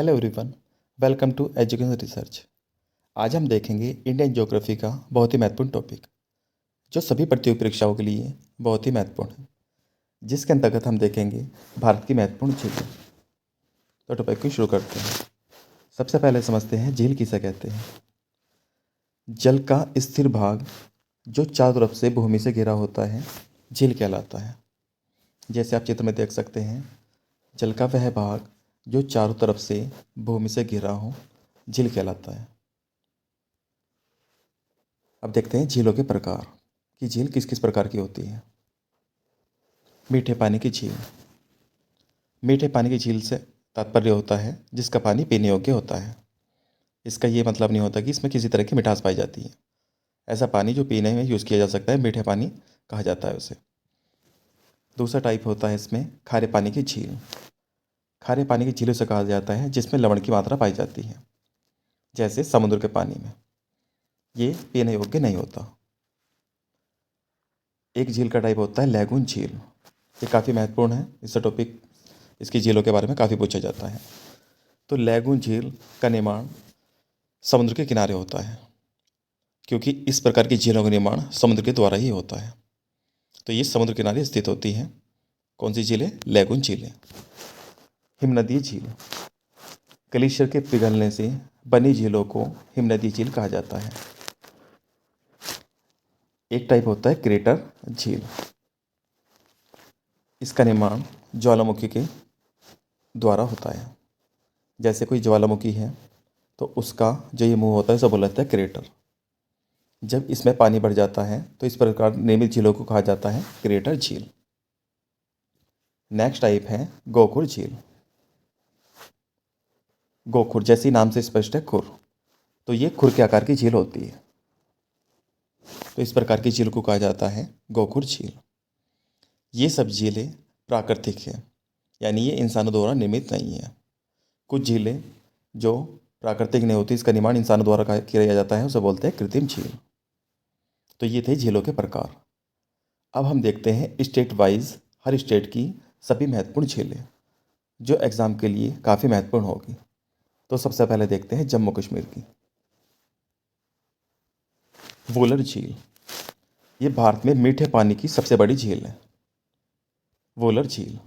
Hello everyone, welcome to education research. आज हम देखेंगे इंडियन ज्योग्राफी का बहुत ही महत्वपूर्ण टॉपिक, जो सभी प्रतियोगी परीक्षाओं के लिए बहुत ही महत्वपूर्ण है, जिसके अंतर्गत हम देखेंगे भारत की महत्वपूर्ण झीलें। तो टॉपिक को शुरू करते हैं। सबसे पहले समझते हैं झील किसे कहते हैं। जल का स्थिर भाग जो चारों तरफ से भूमि से घिरा होता है, झील कहलाता है। जैसे आप चित्र में देख सकते हैं, जल का वह भाग जो चारों तरफ से भूमि से घिरा हो, झील कहलाता है। अब देखते हैं झीलों के प्रकार कि झील किस किस प्रकार की होती है। मीठे पानी की झील। मीठे पानी की झील से तात्पर्य होता है जिसका पानी पीने योग्य होता है। इसका ये मतलब नहीं होता कि इसमें किसी तरह की मिठास पाई जाती है। ऐसा पानी जो पीने में यूज़ किया जा सकता है, मीठे पानी कहा जाता है उसे। दूसरा टाइप होता है इसमें खारे पानी की झील। खारे पानी की झील उसे कहा जाता है जिसमें लवण की मात्रा पाई जाती है, जैसे समुद्र के पानी में। ये पीने योग्य नहीं होता। एक झील का टाइप होता है लैगून झील। ये काफ़ी महत्वपूर्ण है, इसका टॉपिक, इसकी झीलों के बारे में काफ़ी पूछा जाता है। तो लैगून झील का निर्माण समुद्र के किनारे होता है, क्योंकि इस प्रकार की झीलों का निर्माण समुद्र के द्वारा ही होता है। तो ये समुद्र किनारे स्थित होती हैं। कौन सी झीलें? लैगून झीलें। हिमनदीय झील। ग्लेशियर के पिघलने से बनी झीलों को हिमनदीय झील कहा जाता है। एक टाइप होता है क्रेटर झील। इसका निर्माण ज्वालामुखी के द्वारा होता है। जैसे कोई ज्वालामुखी है तो उसका जो ये मुंह होता है उसे बोला जाता है क्रेटर। जब इसमें पानी बढ़ जाता है तो इस प्रकार निर्मित झीलों को कहा जाता है क्रेटर झील। नेक्स्ट टाइप है गोखुर झील। गोखुर जैसे नाम से स्पष्ट है, खुर, तो ये खुर के आकार की झील होती है। तो इस प्रकार की झील को कहा जाता है गोखुर झील। ये सब झीलें प्राकृतिक है, यानी ये इंसानों द्वारा निर्मित नहीं है। कुछ झीलें जो प्राकृतिक नहीं होती, इसका निर्माण इंसानों द्वारा किया जाता है, उसे बोलते हैं कृत्रिम झील। तो ये थे झीलों के प्रकार। अब हम देखते हैं स्टेट वाइज हर स्टेट की सभी महत्वपूर्ण झीलें, जो एग्ज़ाम के लिए काफ़ी महत्वपूर्ण होगी। तो सबसे पहले देखते हैं जम्मू कश्मीर की वुलर झील। ये भारत में मीठे पानी की सबसे बड़ी झील है, वुलर झील।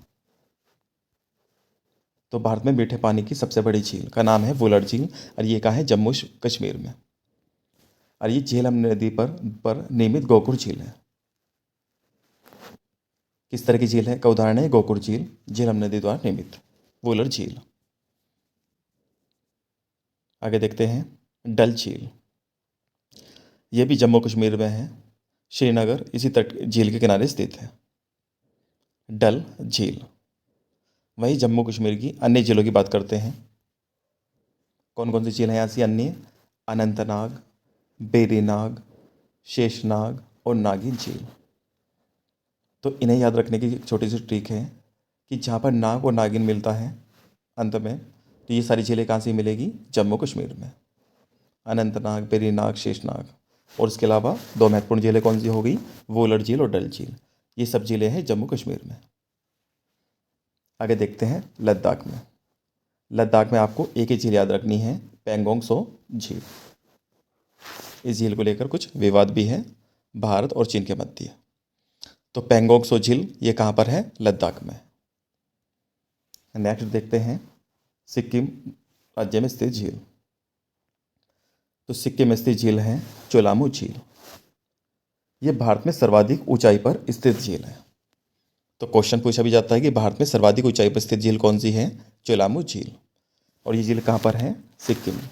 तो भारत में मीठे पानी की सबसे बड़ी झील का नाम है वुलर झील, और ये कहाँ है? जम्मू कश्मीर में। और ये झेलम नदी पर निर्मित गोकुर झील है। किस तरह की झील है का उदाहरण है गोकुर झील, झेलम नदी द्वारा निर्मित वुलर झील। आगे देखते हैं डल झील। यह भी जम्मू कश्मीर में है, श्रीनगर इसी तट झील के किनारे स्थित है, डल झील। वही जम्मू कश्मीर की अन्य झीलों की बात करते हैं। कौन कौन सी झील हैं यहाँ से अन्य? अनंतनाग, बेरीनाग, शेषनाग और नागिन झील। तो इन्हें याद रखने की छोटी सी ट्रिक है कि जहाँ पर नाग और नागिन मिलता है अंत में, तो ये सारी झीलें कहाँ से मिलेगी? जम्मू कश्मीर में। अनंतनाग, बेरीनाग, शेषनाग। और इसके अलावा दो महत्वपूर्ण झीलें कौन सी होगी? वोलर झील और डल झील। ये सब झीलें हैं जम्मू कश्मीर में। आगे देखते हैं लद्दाख में। लद्दाख में आपको एक ही झील याद रखनी है, पेंगोंग सो झील। इस झील को लेकर कुछ विवाद भी है भारत और चीन के मध्य। तो पेंगोंग सो झील ये कहाँ पर है? लद्दाख में। नेक्स्ट देखते हैं सिक्किम राज्य में स्थित झील। तो सिक्किम में स्थित झील है चोलामू झील। ये भारत में सर्वाधिक ऊंचाई पर स्थित झील है। तो क्वेश्चन पूछा भी जाता है कि भारत में सर्वाधिक ऊंचाई पर स्थित झील कौन सी है? चोलामू झील। और ये झील कहाँ पर है? सिक्किम में।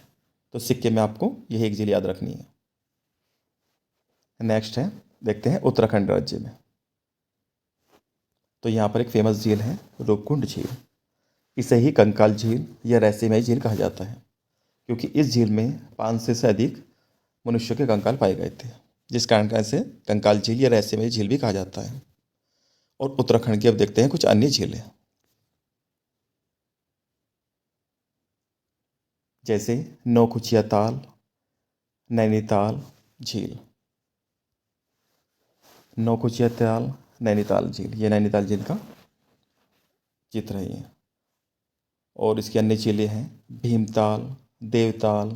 तो सिक्किम में आपको यही एक झील याद रखनी है। नेक्स्ट है, देखते हैं उत्तराखंड राज्य में। तो यहाँ पर एक फेमस झील है रूपकुंड झील। इसे ही कंकाल झील या रहस्यमय झील कहा जाता है, क्योंकि इस झील में 500 से अधिक मनुष्यों के कंकाल पाए गए थे, जिस कारण का इसे कंकाल झील या रहस्यमय झील भी कहा जाता है। और उत्तराखंड की अब देखते हैं कुछ अन्य झीलें, जैसे नौकुचिया ताल, नैनीताल झील। नौकुचिया ताल, नैनीताल झील, ये नैनीताल झील का चित्र है ये। और इसकी अन्य झीलें हैं भीमताल, देवताल,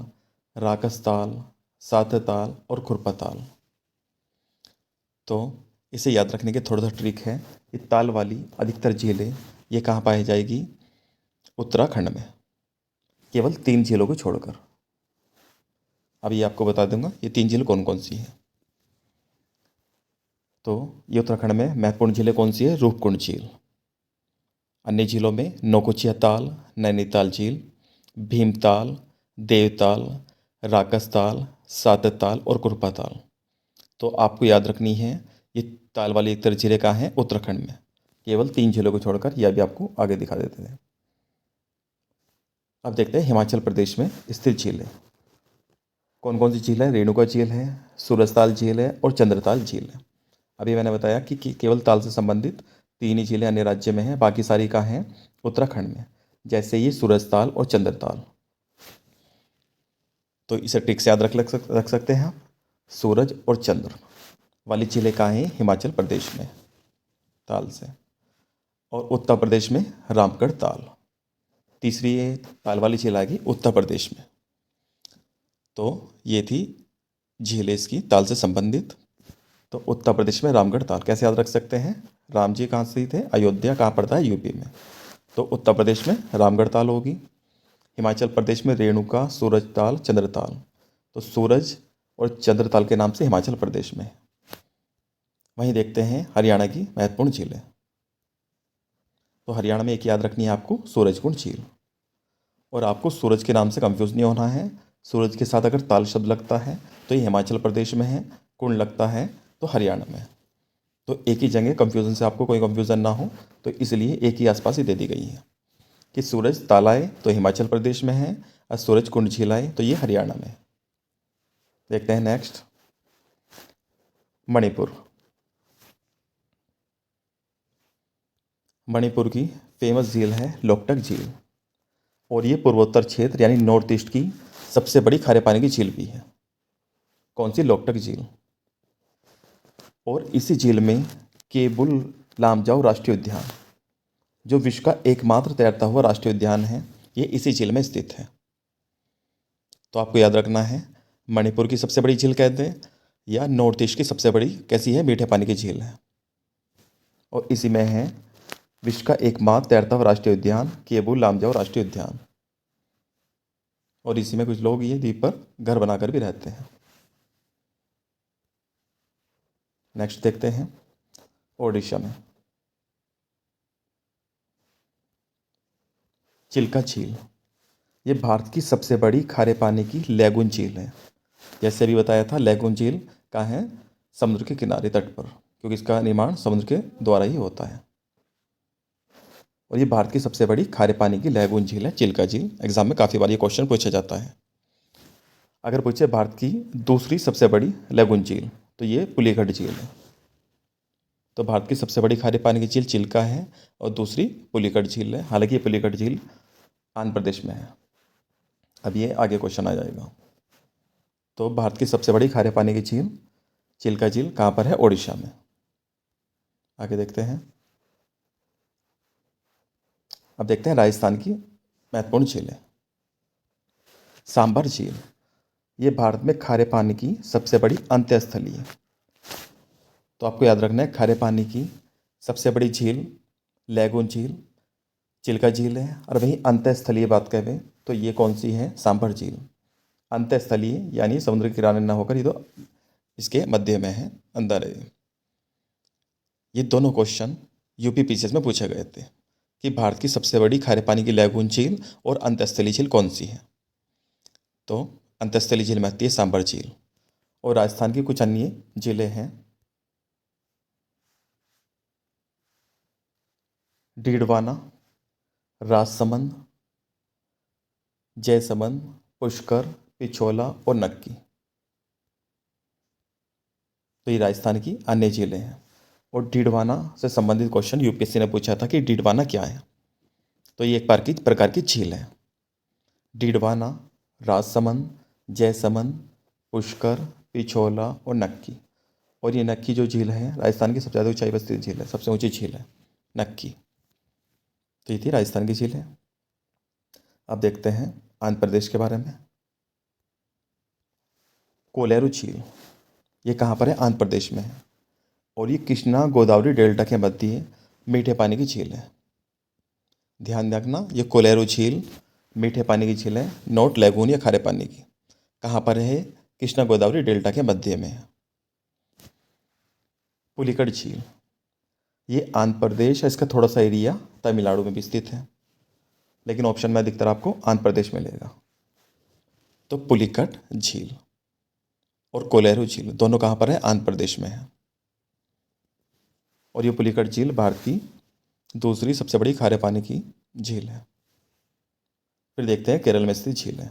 राकसताल, सातताल और खुरपाताल। तो इसे याद रखने के थोड़ा सा ट्रिक है। ये ताल वाली अधिकतर झीलें ये कहाँ पाई जाएगी? उत्तराखंड में, केवल 3 झीलों को छोड़कर। अभी आपको बता दूंगा ये 3 झील कौन कौन सी हैं। तो ये उत्तराखंड में महत्वपूर्ण झीलें कौन सी है? रूपकुंड झील। अन्य झीलों में नौकुचिया ताल, नैनीताल झील, भीमताल, देवताल, राकसताल, सातताल और कुरपाताल। तो आपको याद रखनी है ये ताल वाली एक तरह झीलें कहाँ हैं? उत्तराखंड में, केवल 3 झीलों को छोड़कर। यह भी आपको आगे दिखा देते हैं। अब देखते हैं हिमाचल प्रदेश में स्थित झीलें कौन कौन सी झील है। रेणुका झील है, सूरजताल झील है और चंद्रताल झील है। अभी मैंने बताया कि केवल ताल से संबंधित 3 ही झीलें अन्य राज्य में हैं, बाकी सारी कहाँ हैं? उत्तराखंड में, जैसे ये सूरजताल और चंद्रताल। तो इसे ट्रिक से याद रख सकते हैं आप। सूरज और चंद्र वाली झीलें कहाँ हैं? हिमाचल प्रदेश में, ताल से। और उत्तर प्रदेश में रामगढ़ ताल। तीसरी ये ताल वाली झील आएगी उत्तर प्रदेश में। तो ये थी झीलें इसकी ताल से संबंधित। तो उत्तर प्रदेश में रामगढ़ ताल कैसे याद रख सकते हैं? राम जी कहाँ स्थित है? अयोध्या कहाँ पड़ता है? यूपी में। तो उत्तर प्रदेश में रामगढ़ ताल होगी। हिमाचल प्रदेश में रेणुका, सूरज ताल, चंद्रताल। तो सूरज और चंद्रताल के नाम से हिमाचल प्रदेश में। वहीं देखते हैं हरियाणा की महत्वपूर्ण झीलें। तो हरियाणा में एक याद रखनी है आपको, सूरजकुंड झील। और आपको सूरज के नाम से कंफ्यूज नहीं होना है। सूरज के साथ अगर ताल शब्द लगता है तो ये हिमाचल प्रदेश में है, कुंड लगता है तो हरियाणा में। तो एक ही जगह कंफ्यूजन से आपको कोई कंफ्यूजन ना हो, तो इसलिए एक ही आसपास ही दे दी गई है कि सूरज ताल आए तो हिमाचल प्रदेश में है और सूरज कुंड झील आए तो ये हरियाणा में। देखते हैं नेक्स्ट, मणिपुर। मणिपुर की फेमस झील है लोकटक झील। और ये पूर्वोत्तर क्षेत्र यानी नॉर्थ ईस्ट की सबसे बड़ी खारे पानी की झील भी है। कौन सी? लोकटक झील। और इसी झील में केबुल लामजाओ राष्ट्रीय उद्यान, जो विश्व का एकमात्र तैरता हुआ राष्ट्रीय उद्यान है, ये इसी झील में स्थित है। तो आपको याद रखना है, मणिपुर की सबसे बड़ी झील कहते हैं या नॉर्थ ईस्ट की सबसे बड़ी कैसी है? मीठे पानी की झील है। और इसी में है विश्व का एकमात्र तैरता हुआ राष्ट्रीय उद्यान केबुल लामजाओ राष्ट्रीय उद्यान। और इसी में कुछ लोग ये द्वीप पर घर बनाकर भी रहते हैं। नेक्स्ट देखते हैं ओडिशा में चिल्का झील। ये भारत की सबसे बड़ी खारे पानी की लैगून झील है। जैसे अभी बताया था, लैगून झील कहाँ है? समुद्र के किनारे तट पर, क्योंकि इसका निर्माण समुद्र के द्वारा ही होता है। और ये भारत की सबसे बड़ी खारे पानी की लैगून झील है चिल्का झील। एग्जाम में काफ़ी बार ये क्वेश्चन पूछा जाता है। अगर पूछे भारत की दूसरी सबसे बड़ी लैगून झील, तो ये पुलिकट झील है। तो भारत की सबसे बड़ी खारे पानी की झील चिल्का है और दूसरी पुलिकट झील है। हालांकि ये पुलिकट झील आंध्र प्रदेश में है। अब ये आगे क्वेश्चन आ जाएगा। तो भारत की सबसे बड़ी खारे पानी की झील चिल्का झील कहाँ पर है? ओडिशा में। आगे देखते हैं। अब देखते हैं राजस्थान की महत्वपूर्ण झीलें। सांभर झील, ये भारत में खारे पानी की सबसे बड़ी अंत्यस्थली है। तो आपको याद रखना है, खारे पानी की सबसे बड़ी झील लैगून झील चिल्का झील है। और वहीं अंत्यस्थलीय बात करें तो ये कौन सी है? सांभर झील। अंत्यस्थलीय यानी समुद्र के किनारे न होकर, ये तो इसके मध्य में है, अंदर है। ये दोनों क्वेश्चन यूपी पीसीएस में पूछे गए थे कि भारत की सबसे बड़ी खारे पानी की लैगून झील और अंत्यस्थलीय झील कौन सी है? तो अंत्यस्थलीय झील में आती है सांभर झील। और राजस्थान की कुछ अन्य झीलें हैं, डीडवाना, राजसमंद, जयसमंद, पुष्कर, पिछोला और नक्की। तो ये राजस्थान की अन्य झीलें हैं। और डीडवाना से संबंधित क्वेश्चन यूपीएससी ने पूछा था कि डीडवाना क्या है? तो ये एक प्रकार की झील है। डीडवाना, राजसमंद, जयसमंद, पुष्कर, पिछोला और नक्की। और ये नक्की जो झील है राजस्थान की सबसे ज़्यादा ऊंचाई पर स्थित झील है, सबसे ऊंची झील है नक्की। तो ये थी राजस्थान की झील है। अब देखते हैं आंध्र प्रदेश के बारे में। कोलेरू झील, ये कहाँ पर है? आंध्र प्रदेश में है और ये कृष्णा गोदावरी डेल्टा के मध्य मीठे पानी की झील है। ध्यान रखना, ये कोलेरू झील मीठे पानी की झील है, नॉट लैगून या खारे पानी की। कहाँ पर है? कृष्णा गोदावरी डेल्टा के मध्य में है। पुलिकट झील, ये आंध्र प्रदेश है, इसका थोड़ा सा एरिया तमिलनाडु में भी स्थित है, लेकिन ऑप्शन में अधिकतर आपको आंध्र प्रदेश में मिलेगा। तो पुलिकट झील और कोलेरू झील दोनों कहाँ पर है? आंध्र प्रदेश में है। और ये पुलिकट झील भारत की दूसरी सबसे बड़ी खारे पानी की झील है। फिर देखते हैं केरल में स्थित झीलें।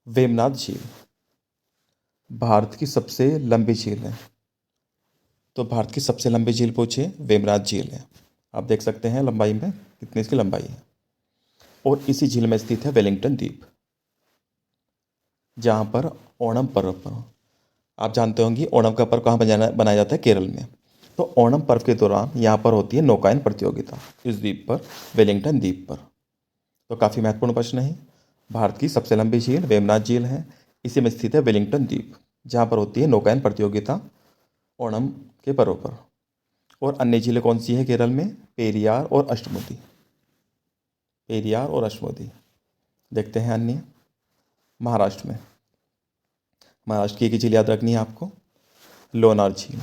वेमनाथ झील भारत की सबसे लंबी झील है। तो भारत की सबसे लंबी झील पूछिए, वेमनाथ झील है। आप देख सकते हैं लंबाई में कितनी इसकी लंबाई है। और इसी झील में स्थित है वेलिंगटन द्वीप, जहाँ पर ओणम पर्व पर, आप जानते होंगे ओणम का पर्व कहाँ बनाया जाता है? केरल में। तो ओणम पर्व के दौरान यहाँ पर होती है नौकायन प्रतियोगिता, इस द्वीप पर, वेलिंगटन द्वीप पर। तो काफ़ी महत्वपूर्ण प्रश्न है। भारत की सबसे लंबी झील वेमनाथ झील है, इसी में स्थित है वेलिंगटन द्वीप, जहाँ पर होती है नौकायन प्रतियोगिता ओणम के पर्व पर। और अन्य झीलें कौन सी है केरल में? पेरियार और अष्टमुदी। पेरियार और अष्टमुदी। देखते हैं अन्य। महाराष्ट्र में, महाराष्ट्र की एक ही झील याद रखनी है आपको, लोनार झील।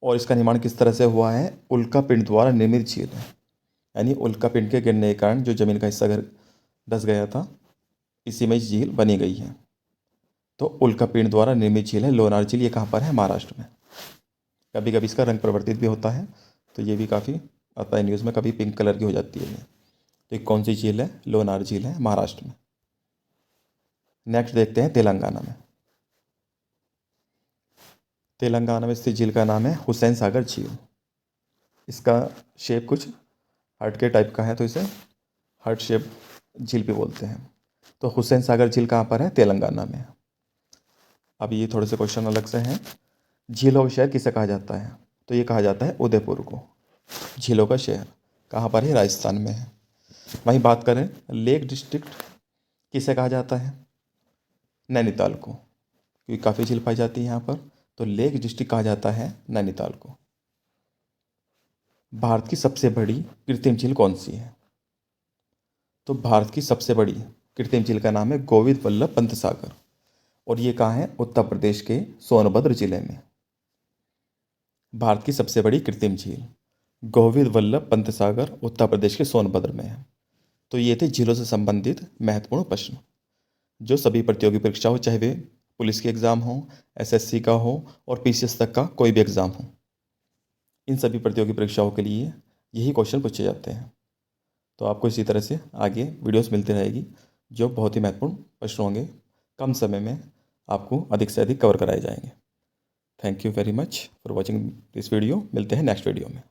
और इसका निर्माण किस तरह से हुआ है? उल्का पिंड द्वारा निर्मित झील है, यानी उल्का पिंड के गिरने के कारण जो जमीन का हिस्सा धस गया था, इसी में झील बनी गई है। तो उल्का पिंड द्वारा निर्मित झील है लोनार झील। ये कहाँ पर है? महाराष्ट्र में। कभी कभी इसका रंग परिवर्तित भी होता है, तो ये भी काफ़ी आता है न्यूज़ में, कभी पिंक कलर की हो जाती है ये। तो ये कौन सी झील है? लोनार झील है, महाराष्ट्र में। नेक्स्ट देखते हैं तेलंगाना में। तेलंगाना में स्थित झील का नाम है हुसैन सागर झील। इसका शेप कुछ हार्ट के टाइप का है, तो इसे हार्ट शेप झील भी बोलते हैं। तो हुसैन सागर झील कहाँ पर है? तेलंगाना में। अब ये थोड़े से क्वेश्चन अलग से हैं। झीलों का शहर किसे कहा जाता है? तो ये कहा जाता है उदयपुर को झीलों का शहर। कहाँ पर है? राजस्थान में है। वहीं बात करें लेक डिस्ट्रिक्ट किसे कहा जाता है? नैनीताल को, क्योंकि काफ़ी झील पाई जाती है यहाँ पर, तो लेक डिस्ट्रिक्ट कहा जाता है नैनीताल को। भारत की सबसे बड़ी कृत्रिम झील कौन सी है? तो भारत की सबसे बड़ी कृत्रिम झील का नाम है गोविंद वल्लभ पंत सागर, और ये कहाँ है? उत्तर प्रदेश के सोनभद्र जिले में। भारत की सबसे बड़ी कृत्रिम झील गोविंद वल्लभ पंत सागर उत्तर प्रदेश के सोनभद्र में है। तो ये थे झीलों से संबंधित महत्वपूर्ण प्रश्न, जो सभी प्रतियोगी परीक्षा हो, चाहे वे पुलिस के एग्ज़ाम हो, एसएससी का हो और पीसीएस तक का कोई भी एग्ज़ाम हो, इन सभी प्रतियोगी परीक्षाओं के लिए यही क्वेश्चन पूछे जाते हैं। तो आपको इसी तरह से आगे वीडियोस मिलती रहेगी, जो बहुत ही महत्वपूर्ण प्रश्न होंगे, कम समय में आपको अधिक से अधिक कवर कराए जाएंगे। Thank you very much for watching this video. मिलते हैं नेक्स्ट वीडियो में।